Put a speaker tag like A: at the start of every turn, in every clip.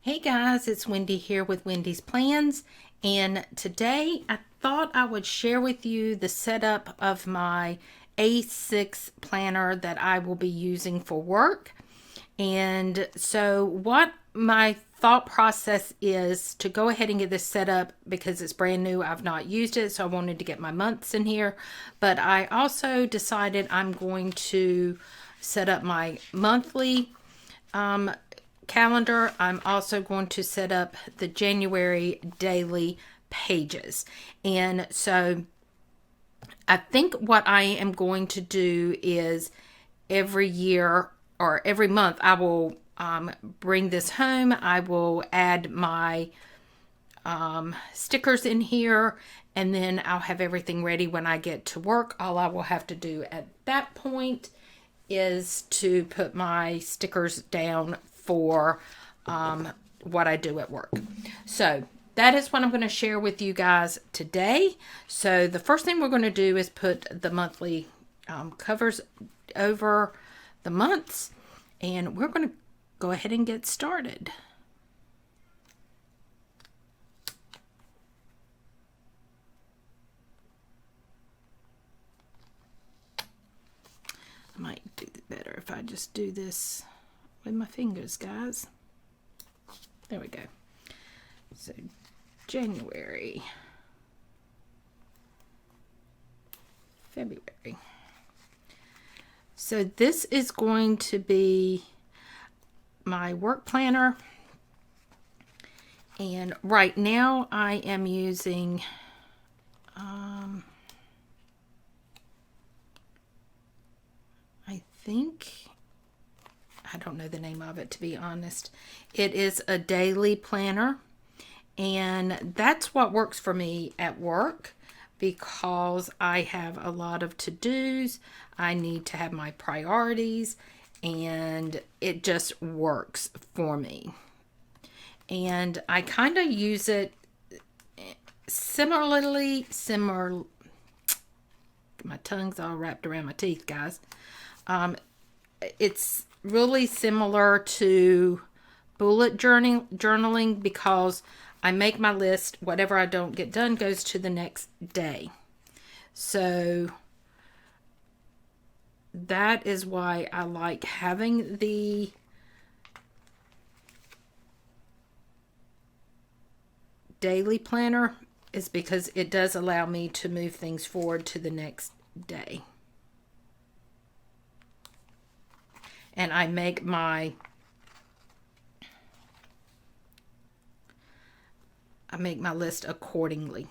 A: Hey guys, it's Wendy here with Wendy's Plans, and today I thought I would share with you the setup of my A6 planner that I will be using for work. And so what my thought process is to go ahead and get this set up because it's brand new. I've not used it, so I wanted to get my months in here. But I also decided I'm going to set up my monthly calendar. I'm also going to set up the January daily pages. And so I think what I am going to do is every year or every month I will bring this home. I will add my stickers in here, and then I'll have everything ready when I get to work. All I will have to do at that point is to put my stickers down for what I do at work. So that is what I'm going to share with you guys today. So the first thing we're going to do is put the monthly covers over the months, and we're going to go ahead and get started. I might do it better if I just do this with my fingers, guys. There we go. So January, February. So this is going to be my work planner. And right now I am using I don't know the name of it, to be honest. It is a daily planner, and that's what works for me at work because I have a lot of to-dos. I need to have my priorities, and it just works for me. And I kind of use it similarly. My tongue's all wrapped around my teeth, guys. It's really similar to bullet journaling because I make my list. Whatever I don't get done goes to the next day. So that is why I like having the daily planner, is because it does allow me to move things forward to the next day. And I make my list accordingly.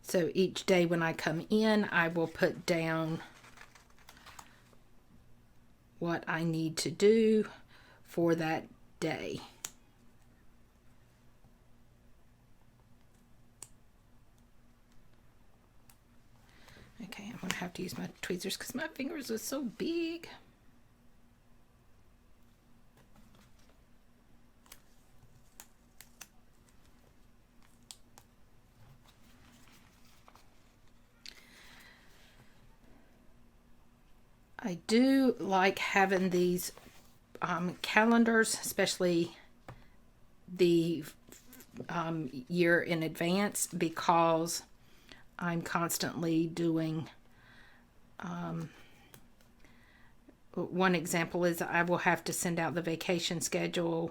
A: So each day when I come in, I will put down what I need to do for that day. Okay, I'm going to have to use my tweezers because my fingers are so big. I do like having these calendars, especially the year in advance, because I'm constantly doing, one example is I will have to send out the vacation schedule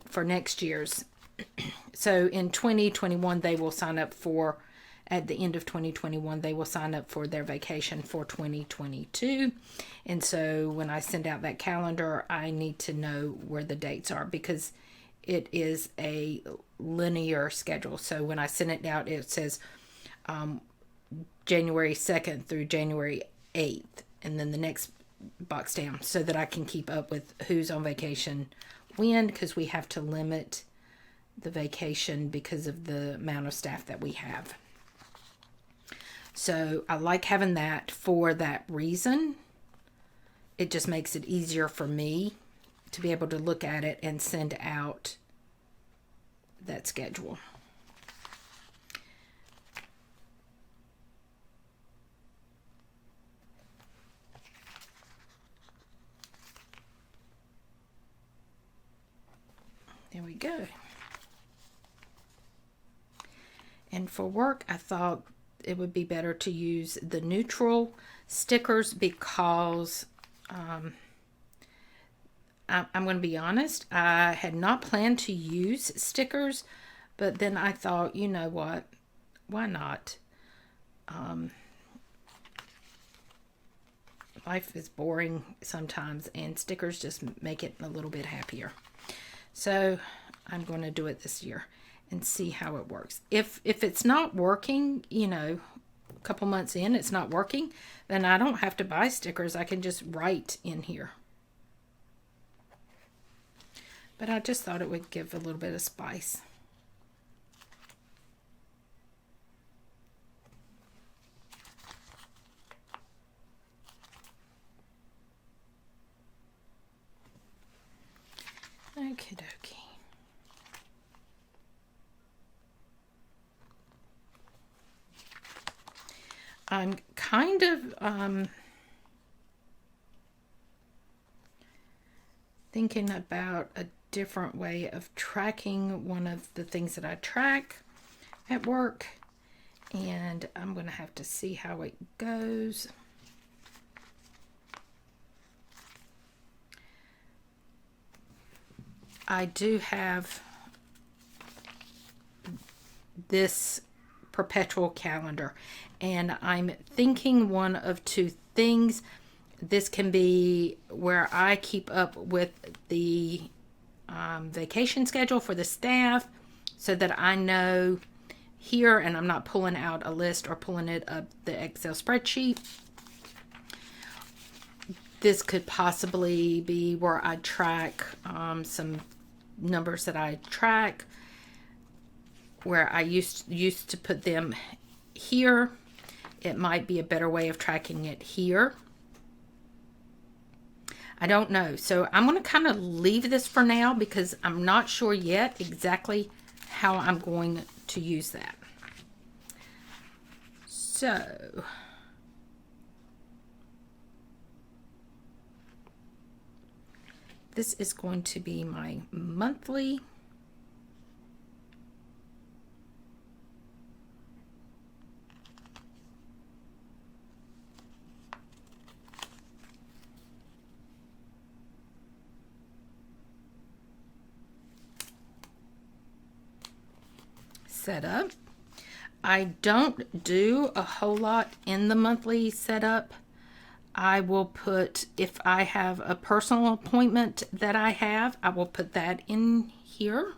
A: for next year's. So in 2021, they will sign up for, at the end of 2021, they will sign up for their vacation for 2022. And so when I send out that calendar, I need to know where the dates are because it is a linear schedule. So when I send it out, it says January 2nd through January 8th, and then the next box down, so that I can keep up with who's on vacation when, because we have to limit the vacation because of the amount of staff that we have. So I like having that for that reason. It just makes it easier for me to be able to look at it and send out that schedule. There we go. And for work, I thought it would be better to use the neutral stickers because I'm going to be honest, I had not planned to use stickers, but then I thought, you know what, why not? Life is boring sometimes, and stickers just make it a little bit happier. So I'm going to do it this year and see how it works. If it's not working, you know, a couple months in, it's not working, then I don't have to buy stickers. I can just write in here. But I just thought it would give a little bit of spice. Okie dokie. I'm kind of thinking about a different way of tracking one of the things that I track at work, and I'm going to have to see how it goes. I do have this Perpetual Calendar, and I'm thinking one of two things. This can be where I keep up with the vacation schedule for the staff so that I know here and I'm not pulling out a list or pulling it up the Excel spreadsheet. This could possibly be where I track some numbers that I track, where I used to put them here. It might be a better way of tracking it here. I don't know. So I'm going to kind of leave this for now because I'm not sure yet exactly how I'm going to use that. So this is going to be my monthly setup. I don't do a whole lot in the monthly setup. I will put, if I have a personal appointment that I will put that in here.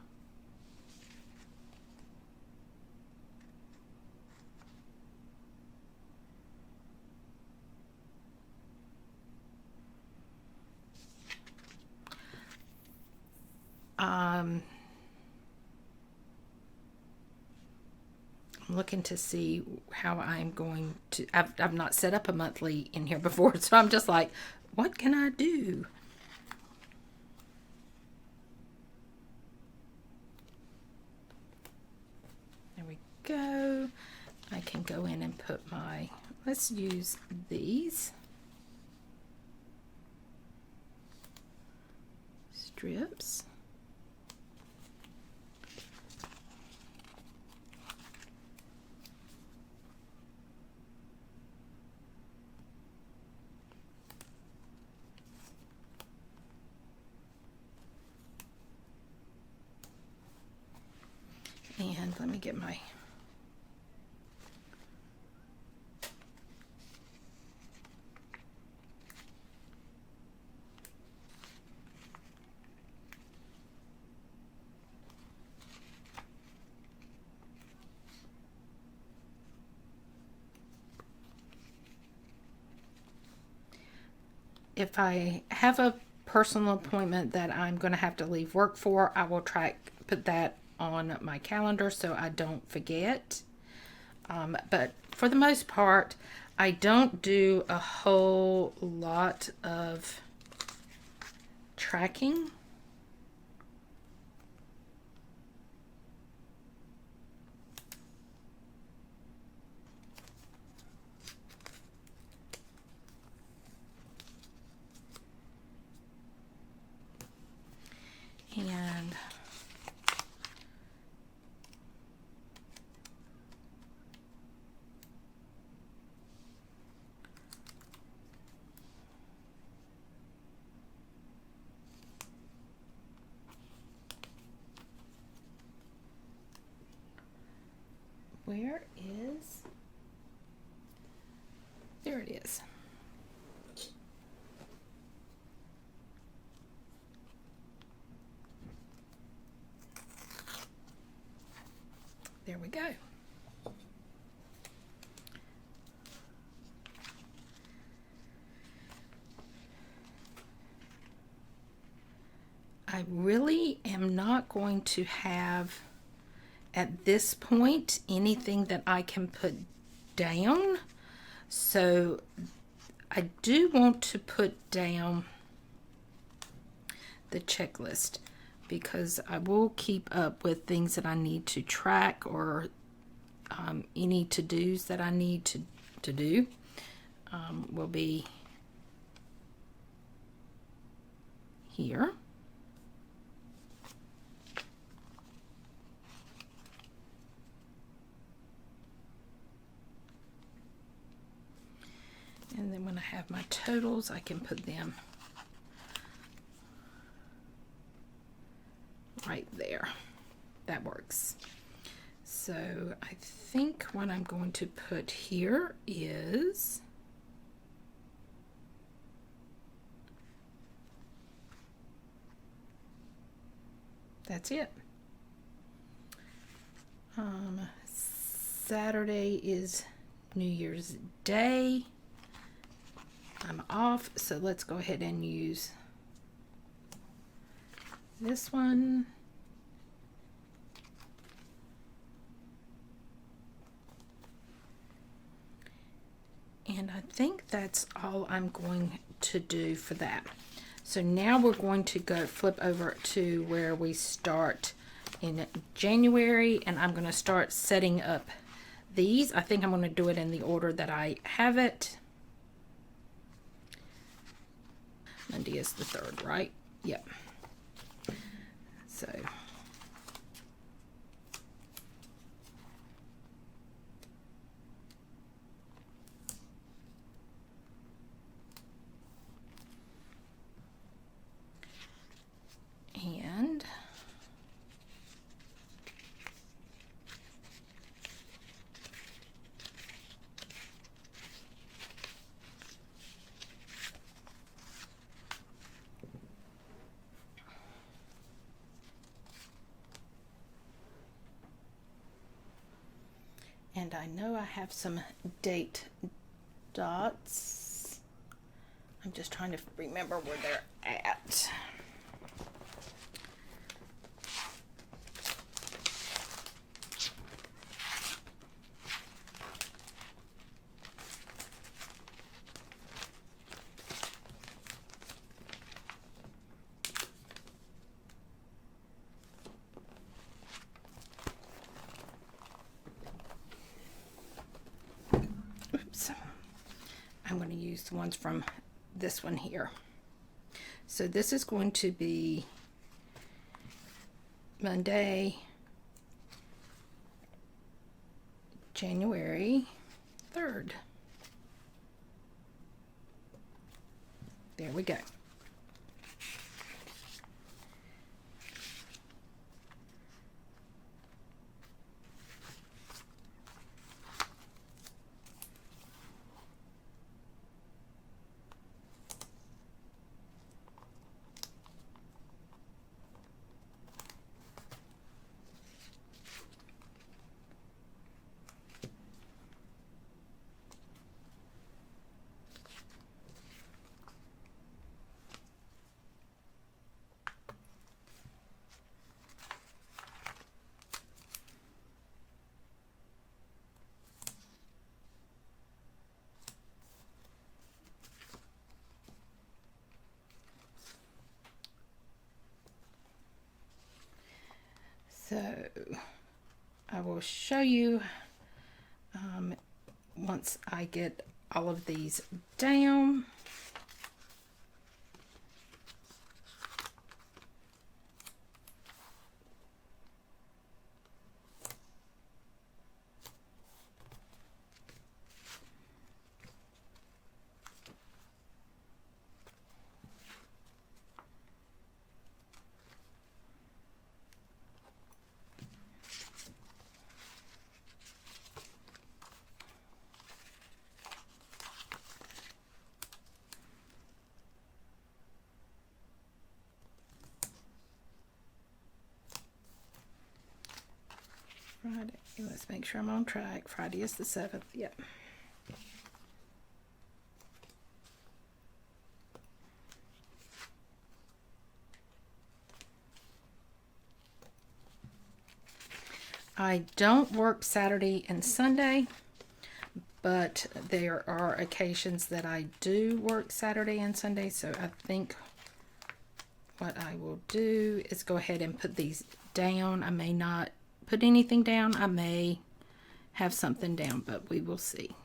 A: I'm looking to see how I'm going to, I've not set up a monthly in here before, so I'm just like, what can I do? There we go. I can go in and put my, let's use these strips. And let me get my if I have a personal appointment that I'm going to have to leave work for, I will put that on my calendar so I don't forget. But for the most part, I don't do a whole lot of tracking. And Where is, there it is. There we go. I really am not going to have at this point anything that I can put down, so I do want to put down the checklist because I will keep up with things that I need to track or any to-dos that I need to do will be here. And then when I have my totals, I can put them right there. That works. So I think what I'm going to put here is that's it. Saturday is New Year's Day. I'm off, so let's go ahead and use this one. And I think that's all I'm going to do for that. So now we're going to go flip over to where we start in January, and I'm going to start setting up these. I think I'm going to do it in the order that I have it. Monday is the 3rd, right? Yep. So and I know I have some date dots. I'm just trying to remember where they're at. I'm going to use the ones from this one here. So this is going to be Monday, January 3rd. There we go. So I will show you once I get all of these down. Friday. Let's make sure I'm on track. Friday is the 7th. Yep. I don't work Saturday and Sunday, but there are occasions that I do work Saturday and Sunday, so I think what I will do is go ahead and put these down. I may not put anything down. I may have something down, but we will see.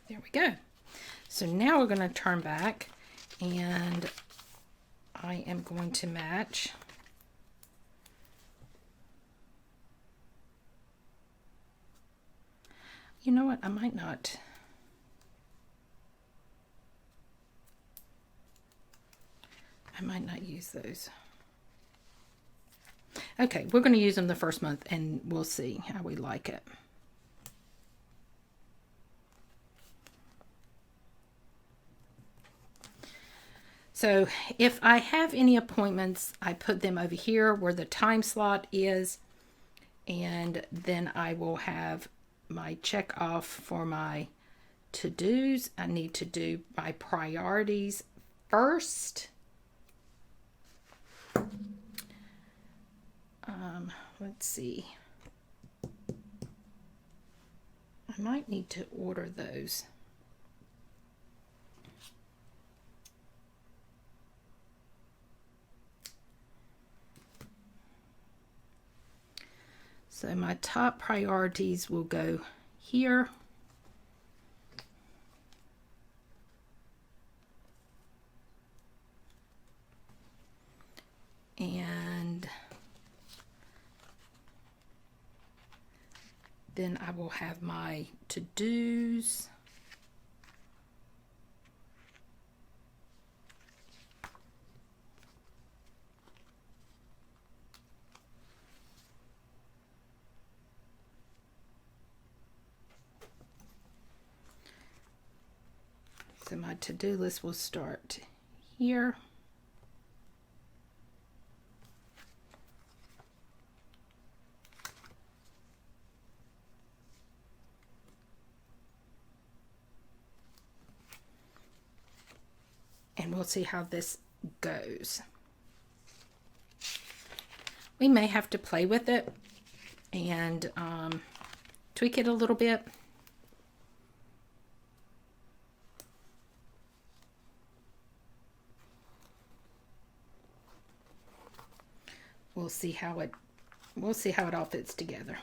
A: There we go. So now we're going to turn back, and I am going to match you know what, I might not use those. Okay, we're going to use them the first month and we'll see how we like it. So if I have any appointments, I put them over here where the time slot is, and then I will have my check off for my to-dos. I need to do my priorities first. Let's see. I might need to order those. So my top priorities will go here. And then I will have my to-dos. So my to-do list will start here. And we'll see how this goes. We may have to play with it and tweak it a little bit. We'll see how it all fits together.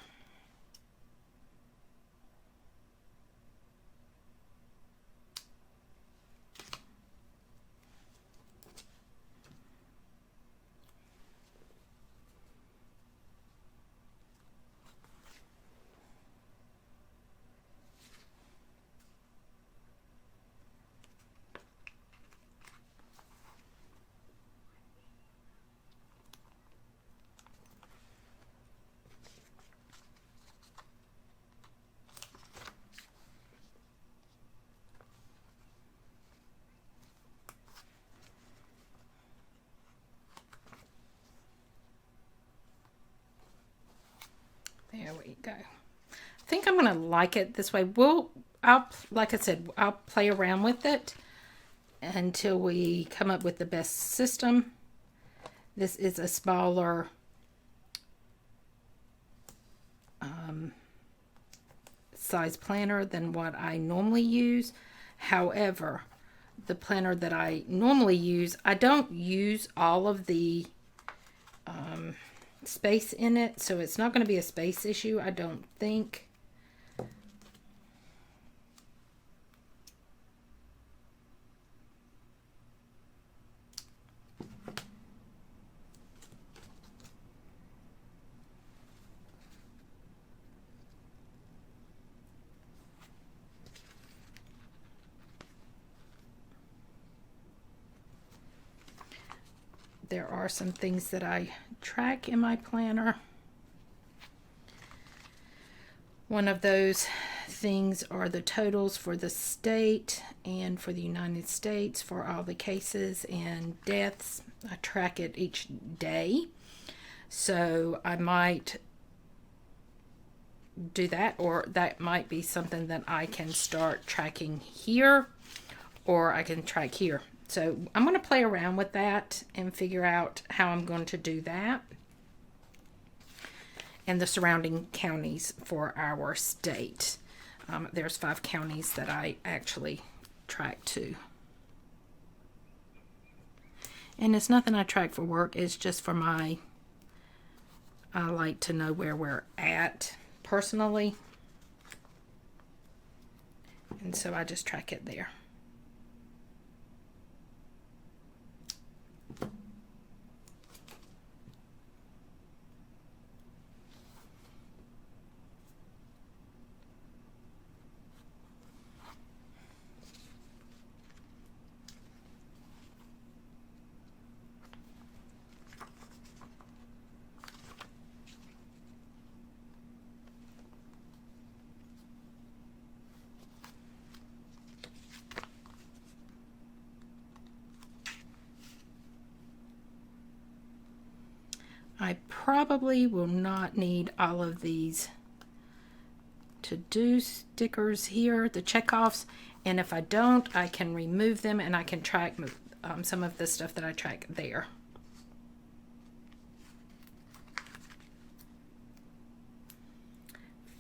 A: There we go. I think I'm going to like it this way. Like I said, I'll play around with it until we come up with the best system. This is a smaller size planner than what I normally use. However, the planner that I normally use, I don't use all of the space in it, so it's not going to be a space issue, I don't think. there are some things that I track in my planner. One of those things are the totals for the state and for the United States for all the cases and deaths. I track it each day. So I might do that, or that might be something that I can start tracking here, or I can track here. So I'm going to play around with that and figure out how I'm going to do that. And the surrounding counties for our state. There's 5 counties that I actually track to. And it's nothing I track for work. It's just for I like to know where we're at personally. And so I just track it there. I probably will not need all of these to-do stickers here, the checkoffs, and if I don't, I can remove them and I can track some of the stuff that I track there.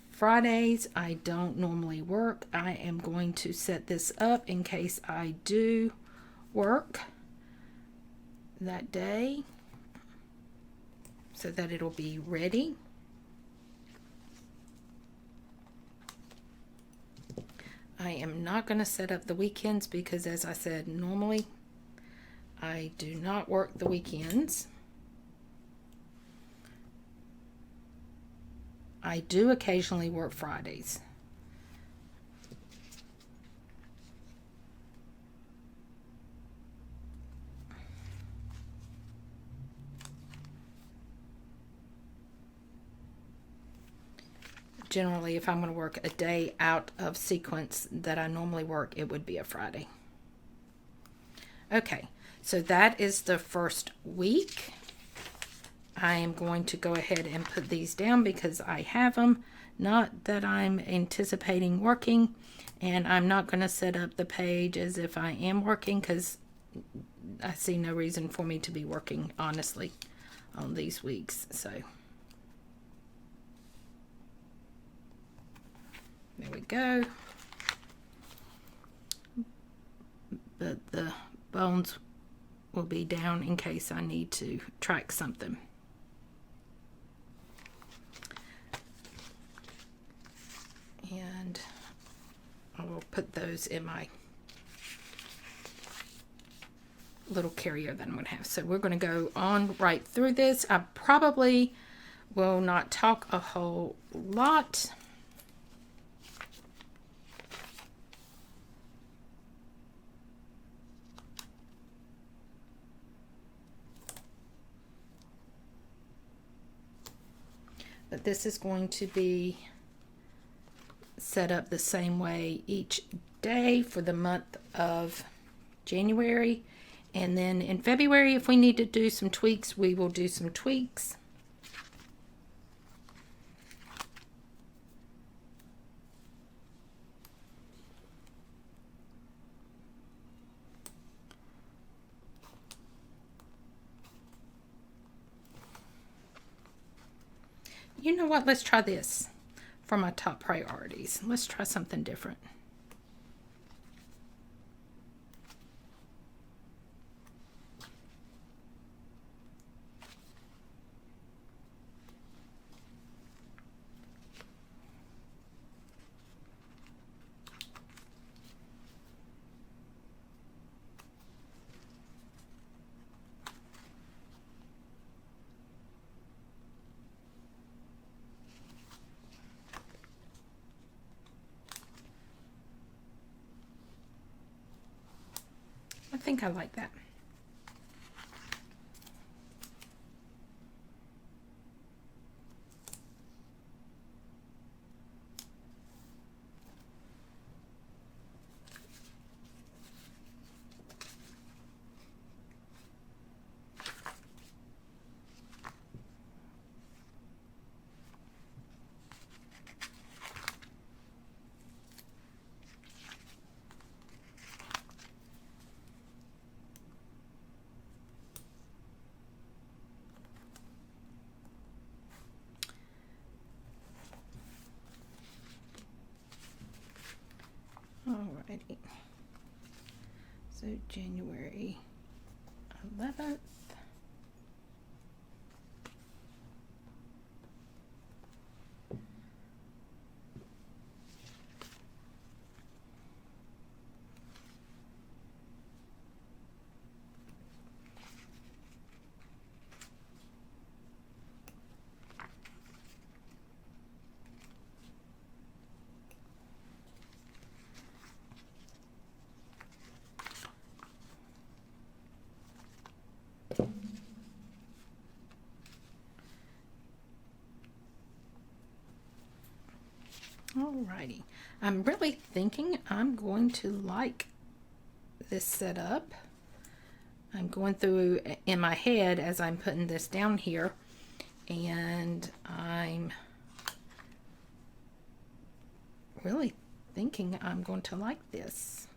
A: Fridays, I don't normally work. I am going to set this up in case I do work that day, so that it'll be ready. I am not going to set up the weekends because, as I said, normally I do not work the weekends. I do occasionally work Fridays. Generally, if I'm going to work a day out of sequence that I normally work, it would be a Friday. Okay, so that is the first week. I am going to go ahead and put these down because I have them. Not that I'm anticipating working, and I'm not going to set up the page as if I am working because I see no reason for me to be working, honestly, on these weeks. So there we go. But the bones will be down in case I need to track something. And I will put those in my little carrier that I'm going to have. So we're going to go on right through this. I probably will not talk a whole lot. But this is going to be set up the same way each day for the month of January. And then in February, if we need to do some tweaks, we will do some tweaks. You know what? Let's try this for my top priorities. Let's try something different. I think I like that. Alrighty. So January 11th. Alrighty, I'm really thinking I'm going to like this setup. I'm going through in my head as I'm putting this down here, and I'm really thinking I'm going to like this.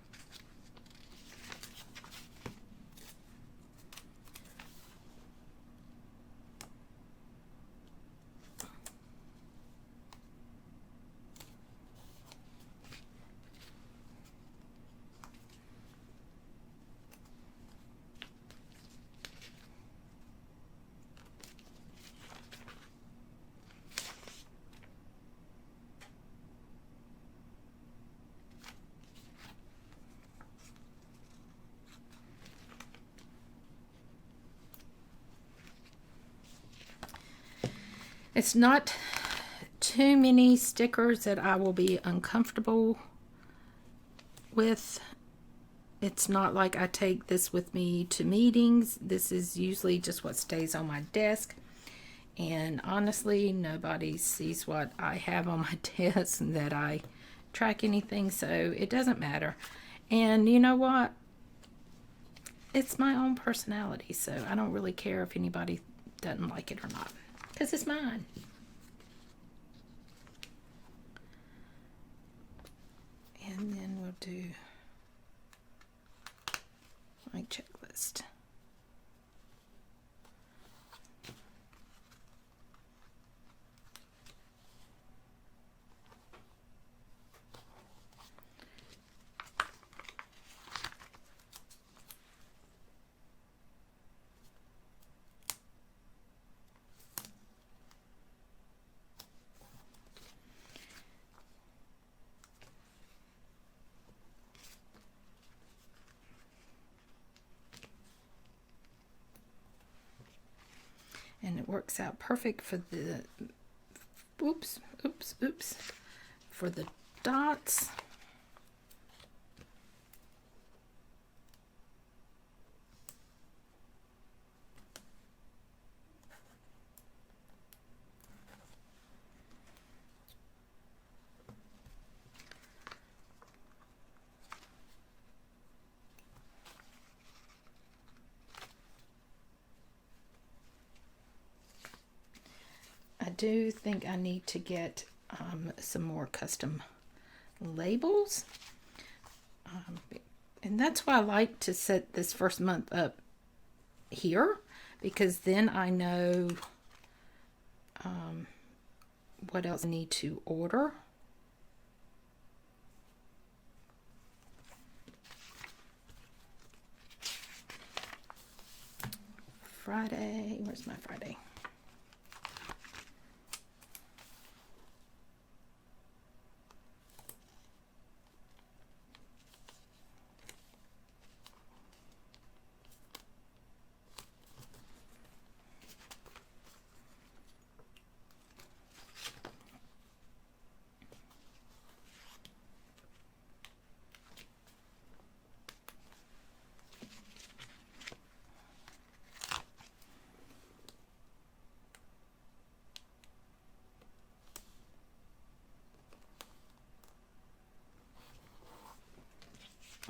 A: It's not too many stickers that I will be uncomfortable with. It's not like I take this with me to meetings. This is usually just what stays on my desk. And honestly, nobody sees what I have on my desk and that I track anything, so it doesn't matter. And you know what? It's my own personality, so I don't really care if anybody doesn't like it or not, because it's mine. And then we'll do my checklist. And it works out perfect for the, for the dots. I do think I need to get some more custom labels. And that's why I like to set this first month up here, because then I know what else I need to order. Friday, where's my Friday?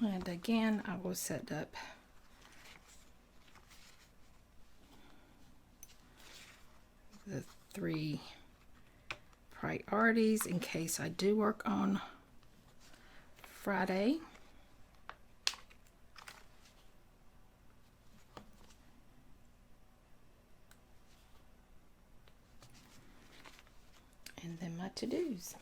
A: And again, I will set up the 3 priorities in case I do work on Friday. And then my to-dos.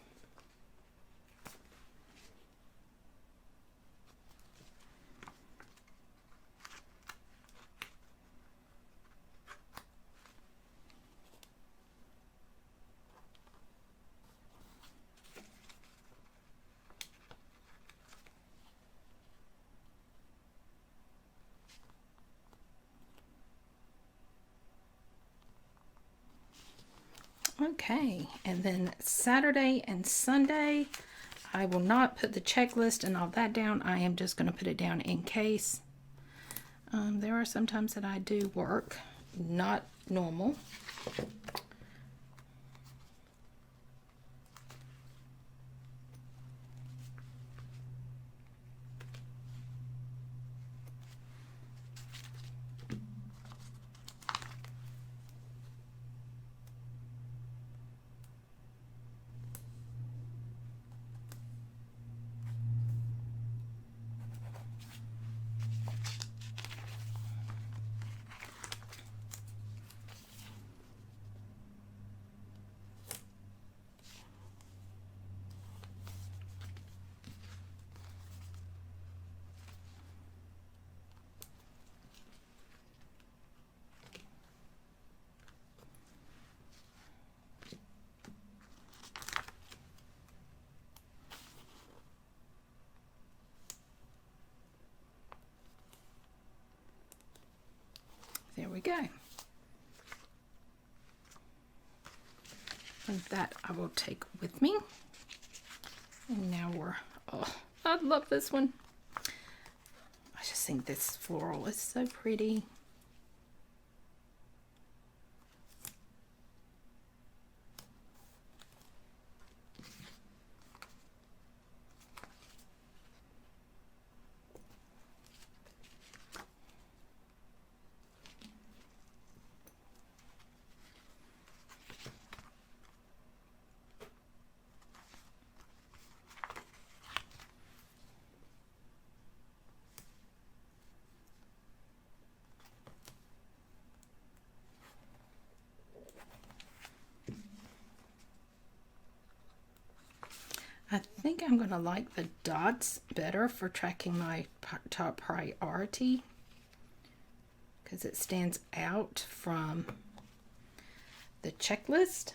A: Okay, and then Saturday and Sunday, I will not put the checklist and all that down. I am just going to put it down in case. There are some times that I do work, not normal. There we go. And that I will take with me. And now oh, I love this one. I just think this floral is so pretty. I think I'm going to like the dots better for tracking my top priority because it stands out from the checklist.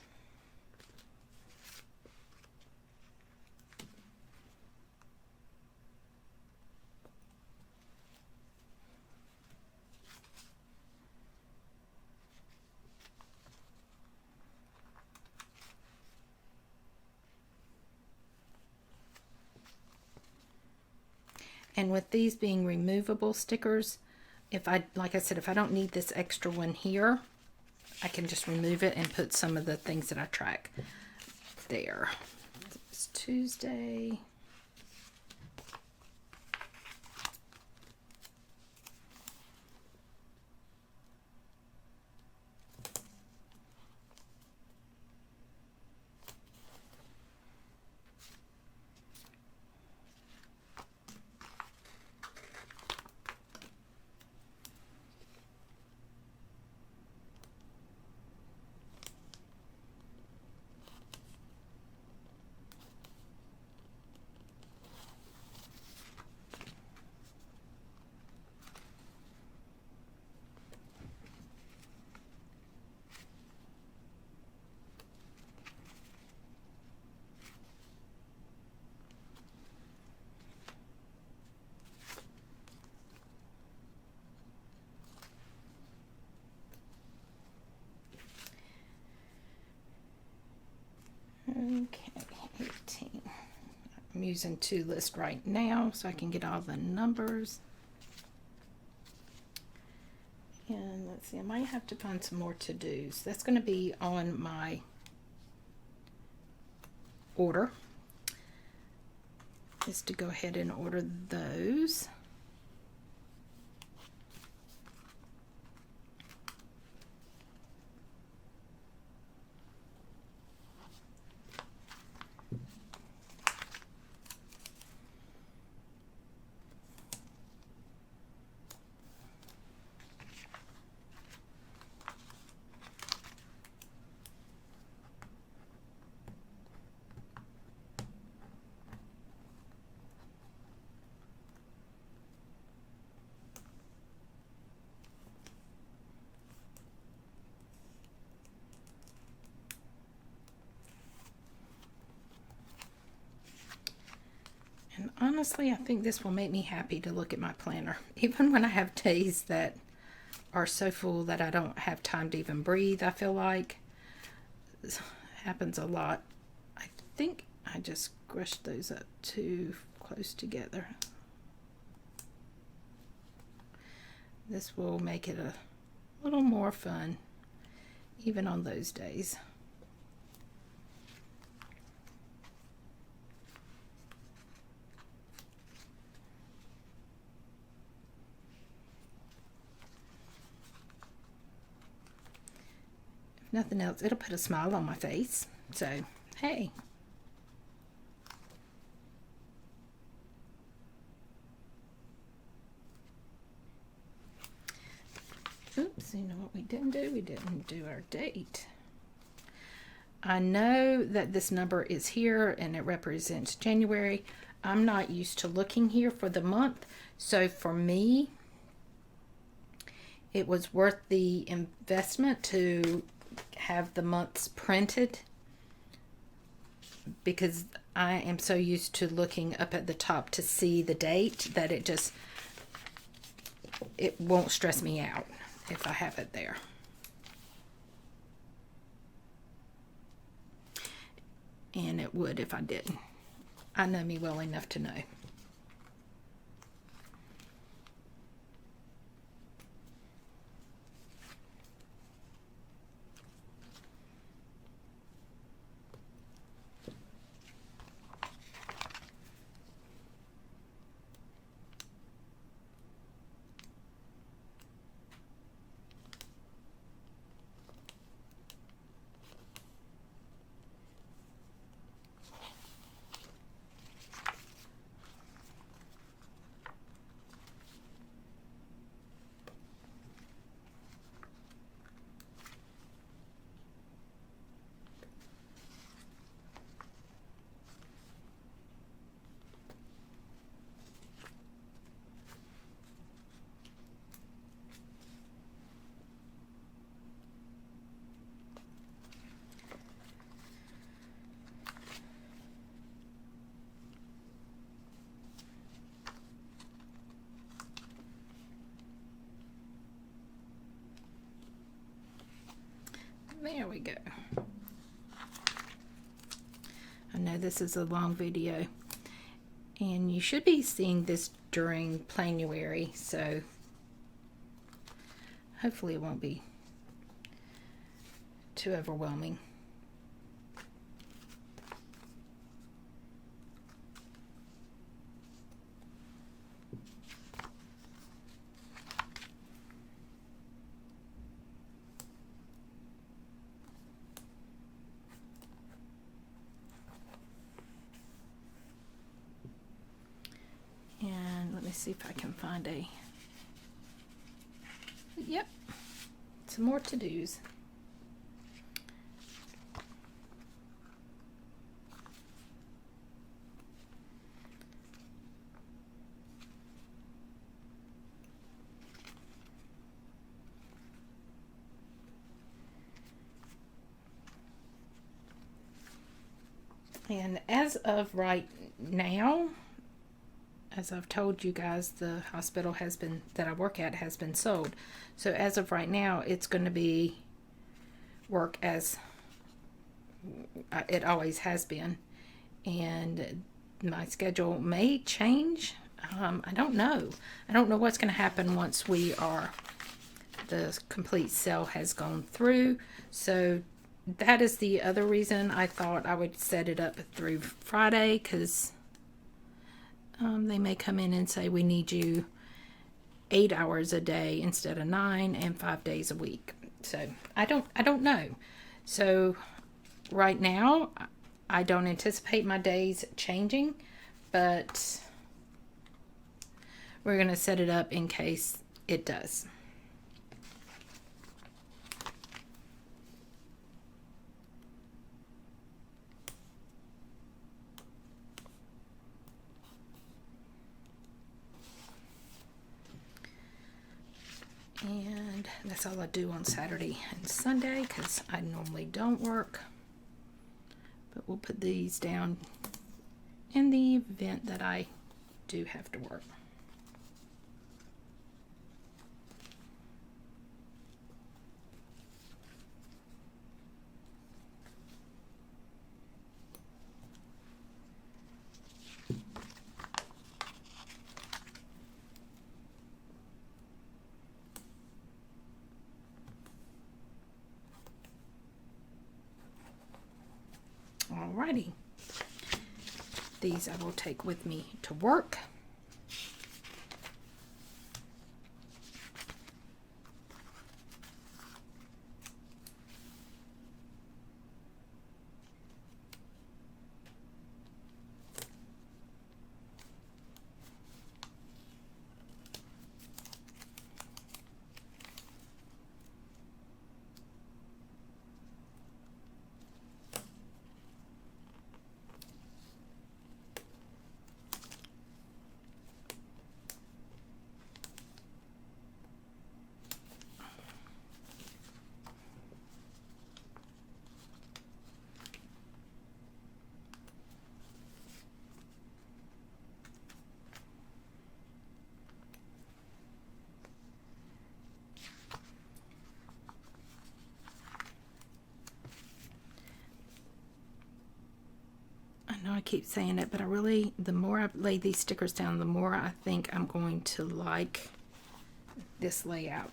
A: And with these being removable stickers, like I said, if I don't need this extra one here, I can just remove it and put some of the things that I track there. It's Tuesday. Okay, 18. I'm using 2List right now so I can get all the numbers. And let's see, I might have to find some more to-dos. That's going to be on my order, is to go ahead and order those. And honestly, I think this will make me happy to look at my planner. Even when I have days that are so full that I don't have time to even breathe, I feel like happens a lot. I think I just squished those up too close together. This will make it a little more fun, even on those days. If nothing else, it'll put a smile on my face. So, hey. Oops, you know what we didn't do? We didn't do our date. I know that this number is here and it represents January. I'm not used to looking here for the month. So for me, it was worth the investment to have the months printed, because I am so used to looking up at the top to see the date that it won't stress me out if I have it there. And it would if I didn't. I know me well enough to know. There we go. I know this is a long video, and you should be seeing this during Plan-uary, so hopefully it won't be too overwhelming. And let me see if I can find yep, some more to-dos. And as of right now, as I've told you guys, the hospital that I work at has been sold. So as of right now, it's going to be work as it always has been. And my schedule may change. I don't know. I don't know what's going to happen once the complete sale has gone through. So that is the other reason I thought I would set it up through Friday, because they may come in and say we need you 8 hours a day instead of 9 and 5 days a week. So I don't know. So right now I don't anticipate my days changing, but we're going to set it up in case it does. And that's all I do on Saturday and Sunday, because I normally don't work. But we'll put these down in the event that I do have to work. Alrighty. These I will take with me to work. I know I keep saying it, but the more I lay these stickers down, the more I think I'm going to like this layout.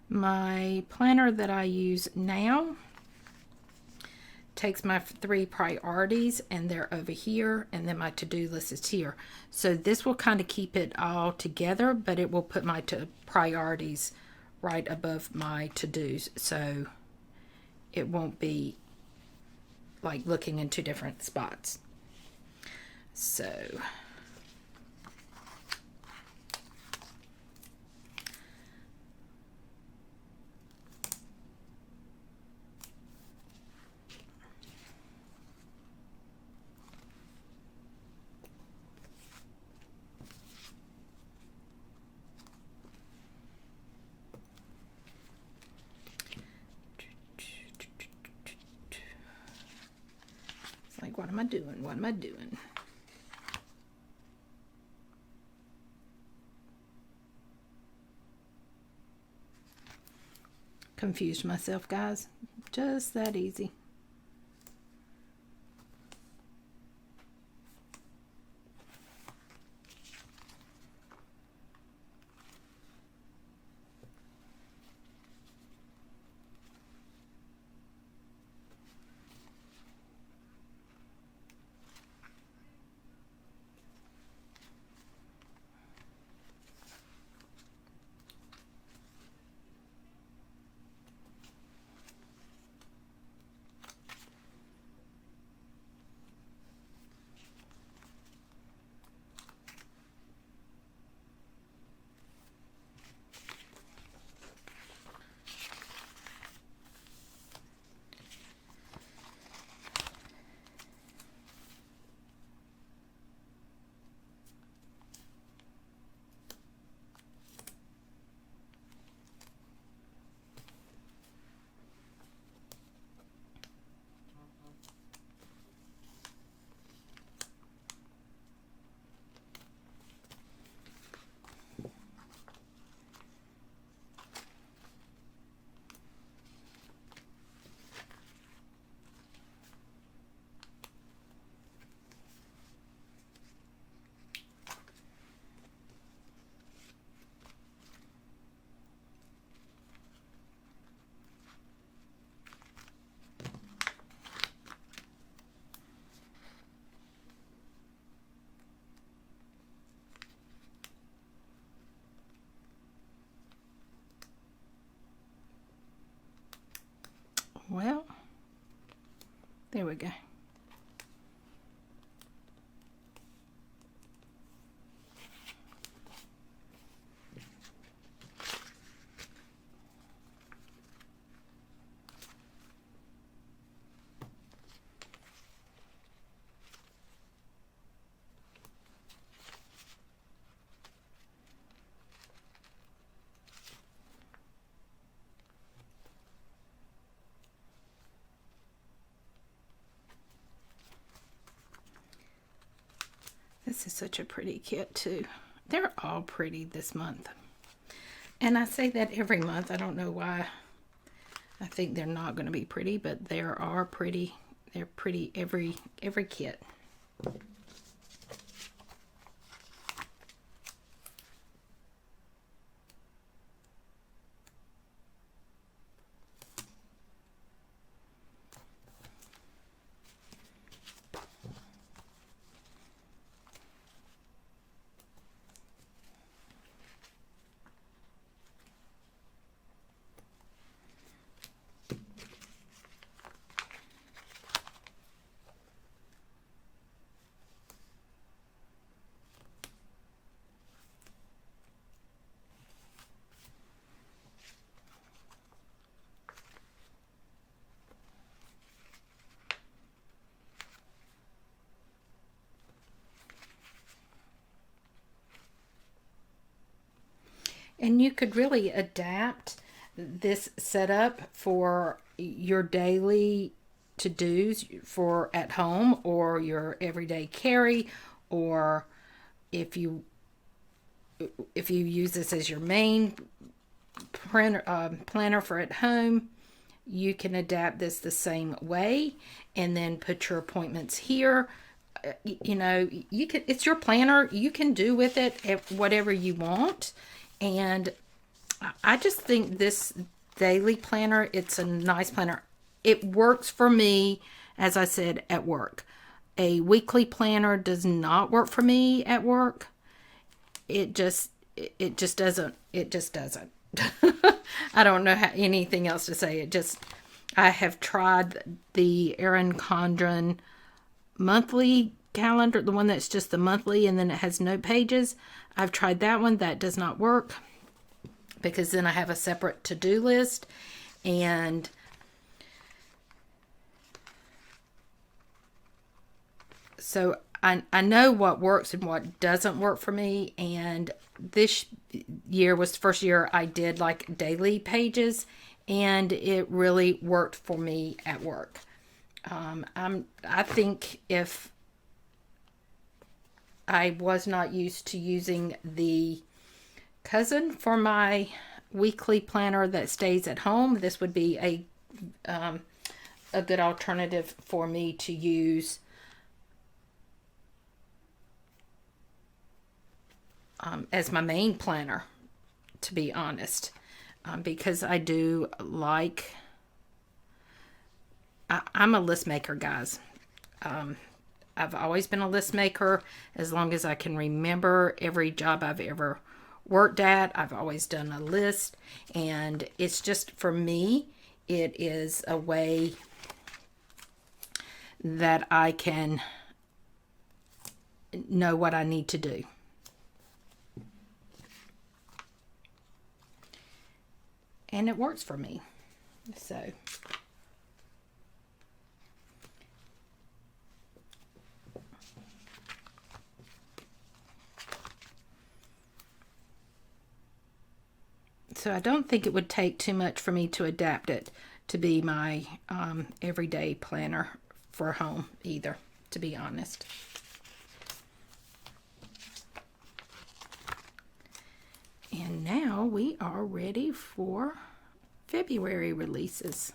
A: My planner that I use now takes my 3 priorities, and they're over here, and then my to-do list is here. So this will kind of keep it all together, but it will put my priorities right above my to-dos, so it won't be like looking in 2 different spots. So like, what am I doing? What am I doing? Confused myself, guys. Just that easy. Well, there we go. This is such a pretty kit too. They're all pretty this month. And I say that every month. I don't know why I think they're not going to be pretty, but they are pretty. They're pretty every kit. And you could really adapt this setup for your daily to-dos for at home, or your everyday carry, or if you use this as your main planner for at home, you can adapt this the same way and then put your appointments here. You know, you can, it's your planner. You can do with it whatever you want. And I just think this daily planner, it's a nice planner. It works for me, as I said, at work. A weekly planner does not work for me at work. It just doesn't. I don't know anything else to say. I have tried the Erin Condren monthly calendar, the one that's just the monthly and then it has no pages. I've tried that one. That does not work, because then I have a separate to-do list, and so I know what works and what doesn't work for me. And this year was the first year I did like daily pages, and it really worked for me at work. I think if I was not used to using the cousin for my weekly planner that stays at home, this would be a good alternative for me to use as my main planner, to be honest, because I do like, I'm a list maker, guys. I've always been a list maker as long as I can remember. Every job I've ever worked at, I've always done a list, and it's just, for me, it is a way that I can know what I need to do. And it works for me. So I don't think it would take too much for me to adapt it to be my everyday planner for home either, to be honest. And now we are ready for February releases.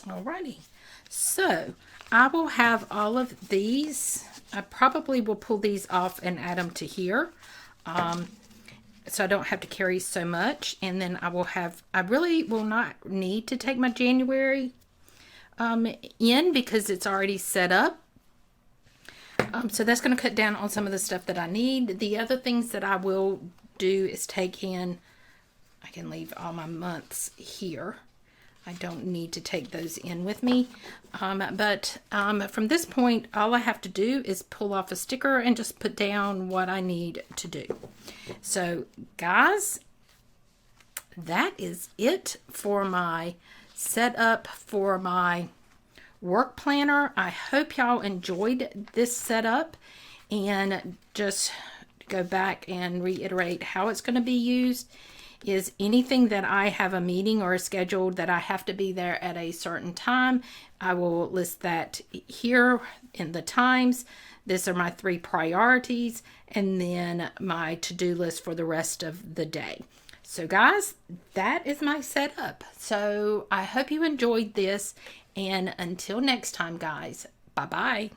A: Alrighty, so I will have all of these. I probably will pull these off and add them to here, so I don't have to carry so much. And then I really will not need to take my January in, because it's already set up. So that's going to cut down on some of the stuff that I need. The other things that I will do is take in, I can leave all my months here. I don't need to take those in with me. But from this point, all I have to do is pull off a sticker and just put down what I need to do. So, guys, that is it for my setup for my work planner. I hope y'all enjoyed this setup, and just go back and reiterate how it's going to be used is anything that I have a meeting or a schedule that I have to be there at a certain time, I will list that here in the times. These are my 3 priorities, and then my to-do list for the rest of the day. So guys, that is my setup. So I hope you enjoyed this, and until next time guys, bye-bye.